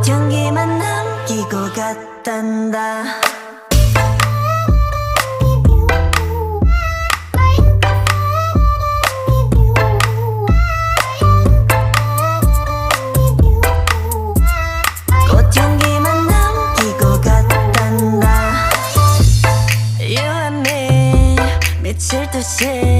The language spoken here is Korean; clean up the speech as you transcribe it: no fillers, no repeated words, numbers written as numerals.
꽃향기만 남기고 갔단다. 꽃향기만 남기고 갔단다. You and me 미칠 듯이